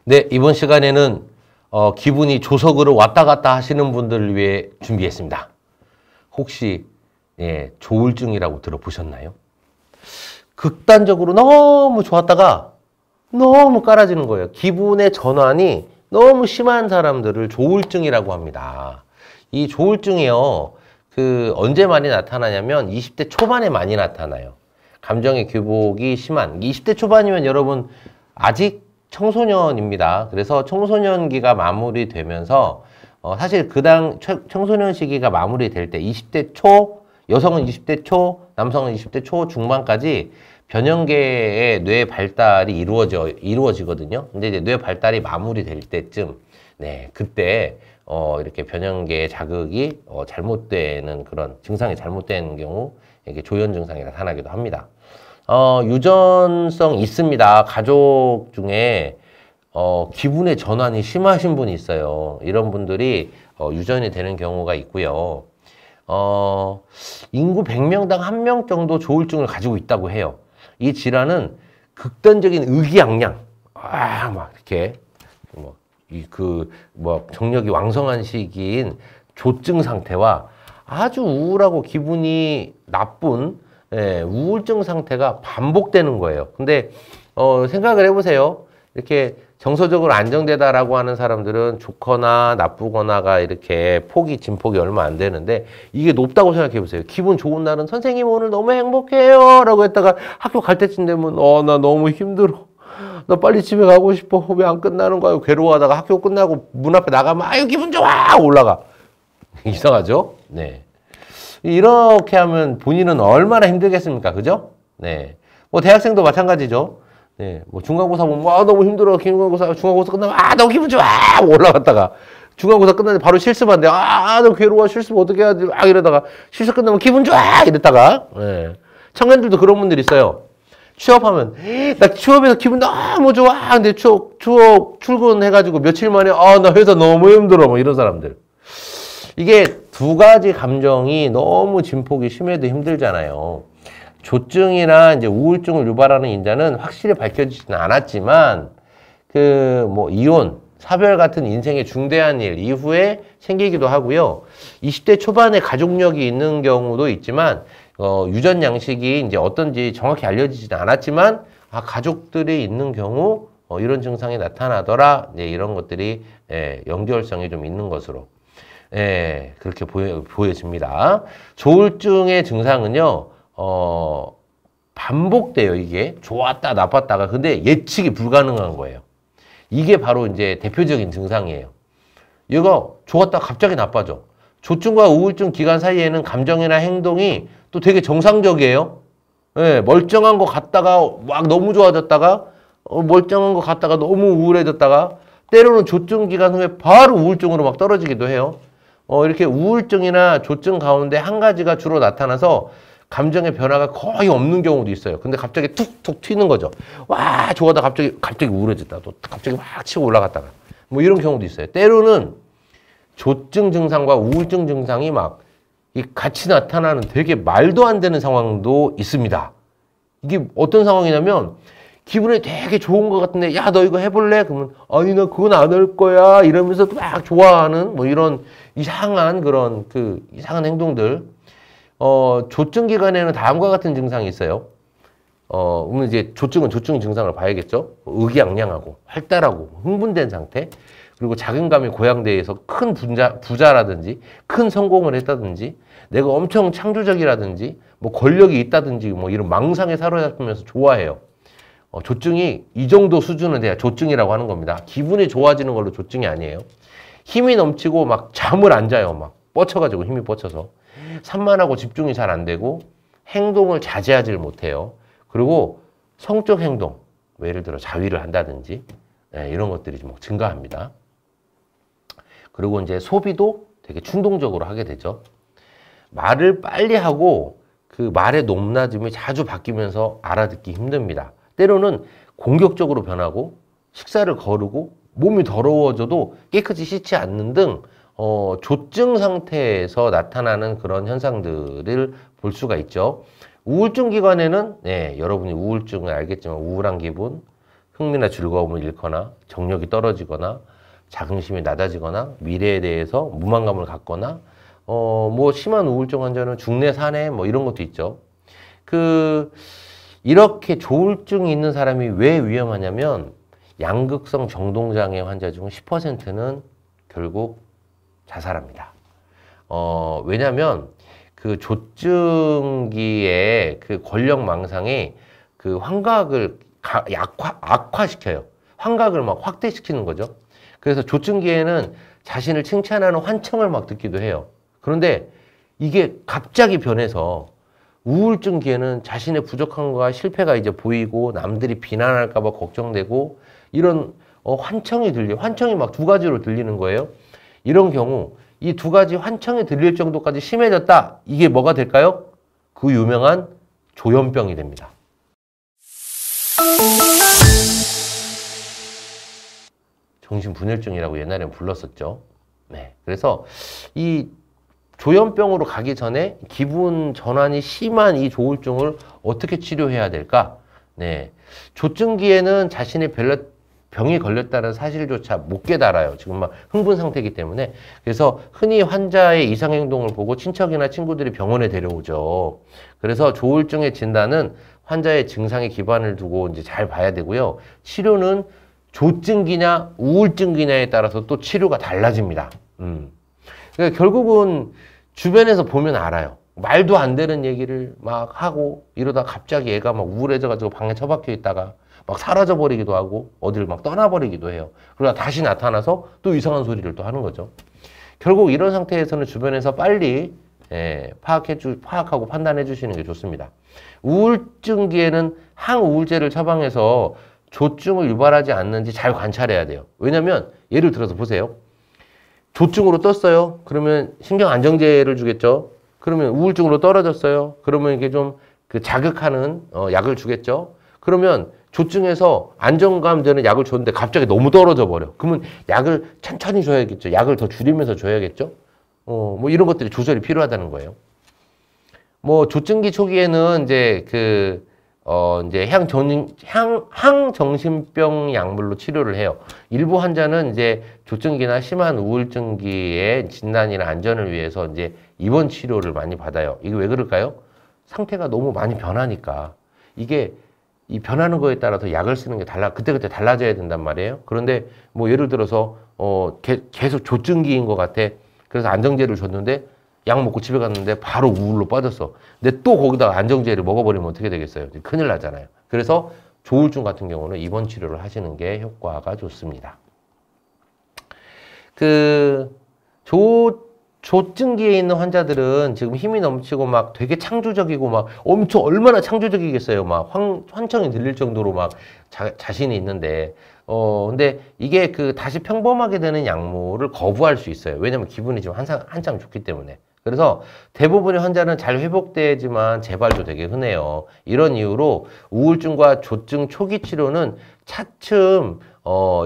네, 이번 시간에는 기분이 조석으로 왔다 갔다 하시는 분들을 위해 준비했습니다. 혹시 조울증이라고 들어보셨나요? 극단적으로 너무 좋았다가 너무 깔아지는 거예요. 기분의 전환이 너무 심한 사람들을 조울증이라고 합니다. 이 조울증이요, 언제 많이 나타나냐면 20대 초반에 많이 나타나요. 감정의 기복이 심한 20대 초반이면 여러분 아직 청소년입니다. 그래서 청소년기가 마무리되면서 사실 청소년 시기가 마무리될 때 20대 초, 여성은 20대 초, 남성은 20대 초 중반까지 변형계의 뇌 발달이 이루어지거든요. 근데 이제 뇌 발달이 마무리될 때쯤, 그때 이렇게 변형계의 자극이 잘못되는 그런 증상이 잘못되는 경우 이게 조현 증상이 나타나기도 합니다. 유전성 있습니다. 가족 중에 기분의 전환이 심하신 분이 있어요. 이런 분들이 유전이 되는 경우가 있고요. 인구 100명당 1명 정도 조울증을 가지고 있다고 해요. 이 질환은 극단적인 의기양양, 막 이렇게 정력이 왕성한 시기인 조증 상태와 아주 우울하고 기분이 나쁜 우울증 상태가 반복되는 거예요. 근데 생각을 해보세요. 이렇게 정서적으로 안정되다라고 하는 사람들은 좋거나 나쁘거나가 이렇게 진폭이 얼마 안 되는데 이게 높다고 생각해 보세요. 기분 좋은 날은 선생님 오늘 너무 행복해요 라고 했다가 학교 갈 때쯤 되면 나 너무 힘들어. 나 빨리 집에 가고 싶어. 왜 안 끝나는 거야? 괴로워하다가 학교 끝나고 문 앞에 나가면 아유 기분 좋아 올라가. 이상하죠? 네. 이렇게 하면 본인은 얼마나 힘들겠습니까? 그죠? 네. 뭐 대학생도 마찬가지죠. 네. 뭐 중간고사 보면 너무 힘들어. 중간고사 끝나면 너무 기분 좋아 올라갔다가 중간고사 끝나는데 바로 실습한대. 너무 괴로워. 실습 어떻게 해야 돼? 막 이러다가 실습 끝나면 기분 좋아 이랬다가 청년들도 그런 분들 있어요. 취업하면 나 취업해서 기분 너무 좋아. 근데 취업 출근해가지고 며칠 만에 나 회사 너무 힘들어. 뭐 이런 사람들. 이게 두 가지 감정이 너무 진폭이 심해도 힘들잖아요. 조증이나 이제 우울증을 유발하는 인자는 확실히 밝혀지지는 않았지만, 이혼, 사별 같은 인생의 중대한 일 이후에 생기기도 하고요. 20대 초반에 가족력이 있는 경우도 있지만, 유전 양식이 이제 어떤지 정확히 알려지지는 않았지만, 가족들이 있는 경우, 이런 증상이 나타나더라. 이런 것들이, 연결성이 좀 있는 것으로. 그렇게 보여집니다. 조울증의 증상은요, 반복돼요, 이게. 좋았다, 나빴다가. 근데 예측이 불가능한 거예요. 이게 바로 이제 대표적인 증상이에요. 얘가 좋았다, 갑자기 나빠져. 조증과 우울증 기간 사이에는 감정이나 행동이 또 되게 정상적이에요. 멀쩡한 거 같다가 막 너무 좋아졌다가, 멀쩡한 거 같다가 너무 우울해졌다가, 때로는 조증 기간 후에 바로 우울증으로 막 떨어지기도 해요. 이렇게 우울증이나 조증 가운데 한 가지가 주로 나타나서 감정의 변화가 거의 없는 경우도 있어요. 근데 갑자기 툭툭 튀는 거죠. 와, 좋아다 갑자기 우울해졌다. 또 갑자기 막 치고 올라갔다가. 뭐 이런 경우도 있어요. 때로는 조증 증상과 우울증 증상이 같이 나타나는 되게 말도 안 되는 상황도 있습니다. 이게 어떤 상황이냐면 기분이 되게 좋은 것 같은데 야, 너 이거 해볼래? 그러면 아니, 나 그건 안 할 거야. 이러면서 막 좋아하는 뭐 이런 이상한 그런 이상한 행동들. 조증 기간에는 다음과 같은 증상이 있어요. 그러면 이제 조증은 조증 증상을 봐야겠죠. 의기양양하고 활달하고 흥분된 상태. 그리고 자존감이 고양대해서 큰 부자라든지 큰 성공을 했다든지 내가 엄청 창조적이라든지 뭐 권력이 있다든지 뭐 이런 망상에 사로잡히면서 좋아해요. 조증이 이 정도 수준은 돼야 조증이라고 하는 겁니다. 기분이 좋아지는 걸로 조증이 아니에요. 힘이 넘치고 막 잠을 안 자요. 막 뻗쳐가지고 힘이 뻗쳐서. 산만하고 집중이 잘 안 되고 행동을 자제하지 못해요. 그리고 성적 행동, 예를 들어 자위를 한다든지 이런 것들이 좀 증가합니다. 그리고 이제 소비도 되게 충동적으로 하게 되죠. 말을 빨리 하고 그 말의 높낮음이 자주 바뀌면서 알아듣기 힘듭니다. 때로는 공격적으로 변하고 식사를 거르고 몸이 더러워져도 깨끗이 씻지 않는 등 조증 상태에서 나타나는 그런 현상들을 볼 수가 있죠. 우울증 기간에는 여러분이 우울증을 알겠지만 우울한 기분, 흥미나 즐거움을 잃거나 정력이 떨어지거나 자긍심이 낮아지거나 미래에 대해서 무망감을 갖거나 뭐 심한 우울증 환자는 중내 산해 뭐 이런 것도 있죠. 이렇게 조울증이 있는 사람이 왜 위험하냐면 양극성 정동장애 환자 중 10%는 결국 자살합니다. 왜냐면 그 조증기의 그 권력망상이 그 환각을 악화시켜요. 환각을 막 확대시키는 거죠. 그래서 조증기에는 자신을 칭찬하는 환청을 막 듣기도 해요. 그런데 이게 갑자기 변해서 우울증기에는 자신의 부족함과 실패가 이제 보이고 남들이 비난할까 봐 걱정되고 이런 환청이 들려. 환청이 막 두 가지로 들리는 거예요. 이런 경우 이 두 가지 환청이 들릴 정도까지 심해졌다. 이게 뭐가 될까요? 그 유명한 조현병이 됩니다. 정신분열증이라고 옛날에는 불렀었죠. 네. 그래서 이 조현병으로 가기 전에 기분 전환이 심한 이 조울증을 어떻게 치료해야 될까? 네. 조증기에는 자신이 병이 걸렸다는 사실조차 못 깨달아요. 지금 막 흥분 상태이기 때문에. 그래서 흔히 환자의 이상행동을 보고 친척이나 친구들이 병원에 데려오죠. 그래서 조울증의 진단은 환자의 증상에 기반을 두고 이제 잘 봐야 되고요. 치료는 조증기냐 우울증기냐에 따라서 또 치료가 달라집니다. 그러니까 결국은 주변에서 보면 알아요. 말도 안 되는 얘기를 막 하고 이러다 갑자기 애가 막 우울해져가지고 방에 처박혀 있다가 막 사라져버리기도 하고 어디를 막 떠나버리기도 해요. 그러다 다시 나타나서 또 이상한 소리를 또 하는 거죠. 결국 이런 상태에서는 주변에서 빨리 파악하고 판단해 주시는 게 좋습니다. 우울증기에는 항우울제를 처방해서 조증을 유발하지 않는지 잘 관찰해야 돼요. 왜냐면 예를 들어서 보세요. 조증으로 떴어요. 그러면 신경안정제를 주겠죠. 그러면 우울증으로 떨어졌어요. 그러면 이게 좀 그 자극하는 약을 주겠죠. 그러면 조증에서 안정감 되는 약을 줬는데 갑자기 너무 떨어져 버려. 그러면 약을 천천히 줘야겠죠. 약을 더 줄이면서 줘야겠죠. 뭐 이런 것들이 조절이 필요하다는 거예요. 뭐 조증기 초기에는 이제 이제 항정신병 약물로 치료를 해요. 일부 환자는 이제 조증기나 심한 우울증기의 진단이나 안전을 위해서 이제 입원 치료를 많이 받아요. 이게 왜 그럴까요? 상태가 너무 많이 변하니까. 이게 이 변하는 거에 따라서 약을 쓰는 게 그때그때 달라져야 된단 말이에요. 그런데 뭐 예를 들어서 계속 조증기인 것 같아. 그래서 안정제를 줬는데 약 먹고 집에 갔는데 바로 우울로 빠졌어. 근데 또 거기다가 안정제를 먹어버리면 어떻게 되겠어요? 큰일 나잖아요. 그래서 조울증 같은 경우는 입원 치료를 하시는 게 효과가 좋습니다. 조증기에 있는 환자들은 지금 힘이 넘치고 막 되게 창조적이고 막 엄청 얼마나 창조적이겠어요. 막 환청이 들릴 정도로 막 자신이 있는데 근데 이게 다시 평범하게 되는 약물을 거부할 수 있어요. 왜냐면 기분이 지금 한참 좋기 때문에. 그래서 대부분의 환자는 잘 회복되지만 재발도 되게 흔해요. 이런 이유로 우울증과 조증 초기 치료는 차츰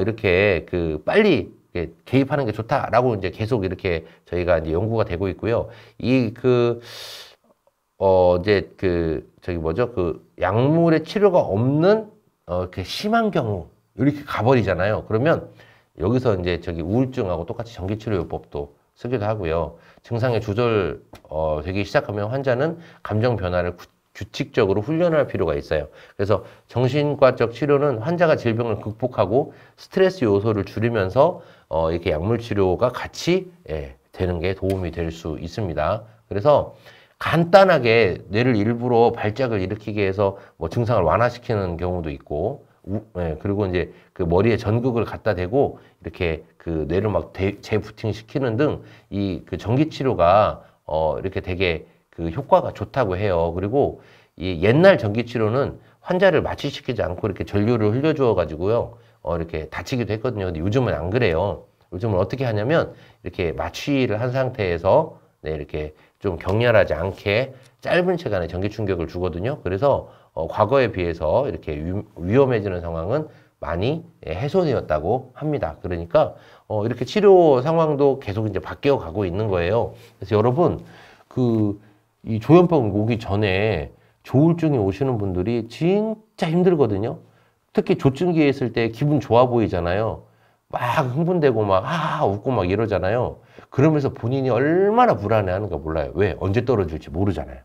이렇게 빨리 개입하는 게 좋다라고 이제 계속 이렇게 저희가 이제 연구가 되고 있고요. 약물의 치료가 없는 심한 경우 이렇게 가버리잖아요. 그러면 여기서 이제 우울증하고 똑같이 전기치료요법도 쓰기도 하고요. 증상의 조절 되기 시작하면 환자는 감정 변화를 규칙적으로 훈련할 필요가 있어요. 그래서 정신과적 치료는 환자가 질병을 극복하고 스트레스 요소를 줄이면서 이렇게 약물 치료가 같이 되는 게 도움이 될 수 있습니다. 그래서 간단하게 뇌를 일부러 발작을 일으키게 해서 뭐 증상을 완화시키는 경우도 있고, 그리고 이제 머리에 전극을 갖다 대고 이렇게 뇌를 막 재부팅 시키는 등 이 전기 치료가 이렇게 되게 효과가 좋다고 해요. 그리고 이 옛날 전기 치료는 환자를 마취시키지 않고 이렇게 전류를 흘려주어 가지고요. 이렇게 다치기도 했거든요. 근데 요즘은 안 그래요. 요즘은 어떻게 하냐면 이렇게 마취를 한 상태에서 이렇게 좀 격렬하지 않게 짧은 시간에 전기 충격을 주거든요. 그래서 과거에 비해서 이렇게 위험해지는 상황은 많이 해소되었다고 합니다. 그러니까 이렇게 치료 상황도 계속 이제 바뀌어 가고 있는 거예요. 그래서 여러분 이 조현병 오기 전에 조울증이 오시는 분들이 진짜 힘들거든요. 특히 조증기에 있을 때 기분 좋아 보이잖아요. 막 흥분되고 막 웃고 막 이러잖아요. 그러면서 본인이 얼마나 불안해하는가 몰라요. 왜? 언제 떨어질지 모르잖아요.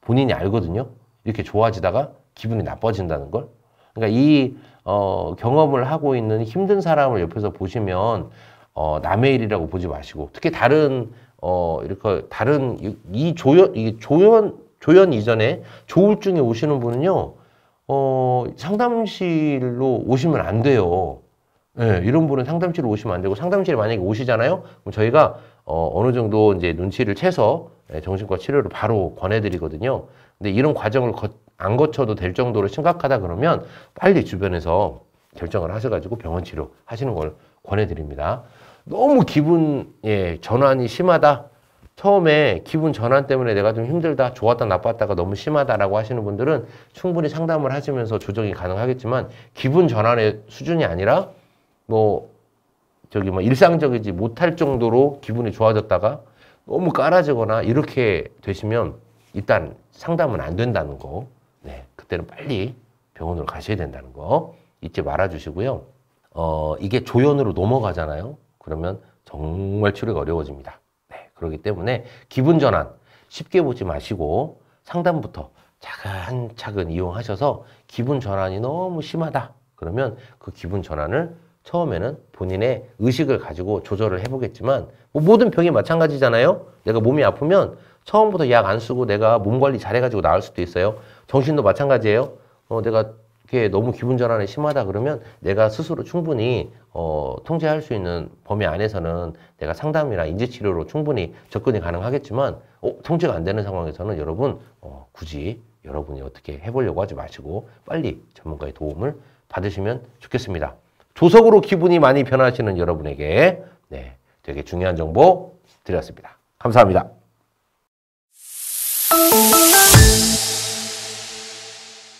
본인이 알거든요. 이렇게 좋아지다가 기분이 나빠진다는 걸. 그러니까 이 경험을 하고 있는 힘든 사람을 옆에서 보시면 남의 일이라고 보지 마시고, 특히 다른 이렇게 다른 이 조현 이전에 조울증이 오시는 분은요, 상담실로 오시면 안 돼요. 네, 이런 분은 상담실로 오시면 안 되고, 상담실에 만약에 오시잖아요? 그럼 저희가 어느 정도 이제 눈치를 채서 정신과 치료를 바로 권해드리거든요. 근데 이런 과정을 안 거쳐도 될 정도로 심각하다 그러면 빨리 주변에서 결정을 하셔가지고 병원 치료 하시는 걸 권해드립니다. 너무 기분 전환이 심하다. 처음에 기분 전환 때문에 내가 좀 힘들다, 좋았다, 나빴다가 너무 심하다라고 하시는 분들은 충분히 상담을 하시면서 조정이 가능하겠지만, 기분 전환의 수준이 아니라 뭐 일상적이지 못할 정도로 기분이 좋아졌다가 너무 깔아지거나 이렇게 되시면 일단 상담은 안 된다는 거. 네, 그때는 빨리 병원으로 가셔야 된다는 거 잊지 말아 주시고요. 이게 조현으로 넘어가잖아요. 그러면 정말 치료가 어려워집니다. 네, 그렇기 때문에 기분 전환 쉽게 보지 마시고 상담부터 차근차근 이용하셔서, 기분 전환이 너무 심하다 그러면 그 기분 전환을 처음에는 본인의 의식을 가지고 조절을 해보겠지만, 뭐 모든 병이 마찬가지잖아요. 내가 몸이 아프면 처음부터 약 안 쓰고 내가 몸 관리 잘해가지고 나을 수도 있어요. 정신도 마찬가지예요. 내가 이렇게 너무 기분 전환이 심하다 그러면 내가 스스로 충분히 통제할 수 있는 범위 안에서는 내가 상담이나 인지치료로 충분히 접근이 가능하겠지만, 통제가 안 되는 상황에서는 여러분 굳이 여러분이 어떻게 해보려고 하지 마시고 빨리 전문가의 도움을 받으시면 좋겠습니다. 조석으로 기분이 많이 변하시는 여러분에게 되게 중요한 정보 드렸습니다. 감사합니다.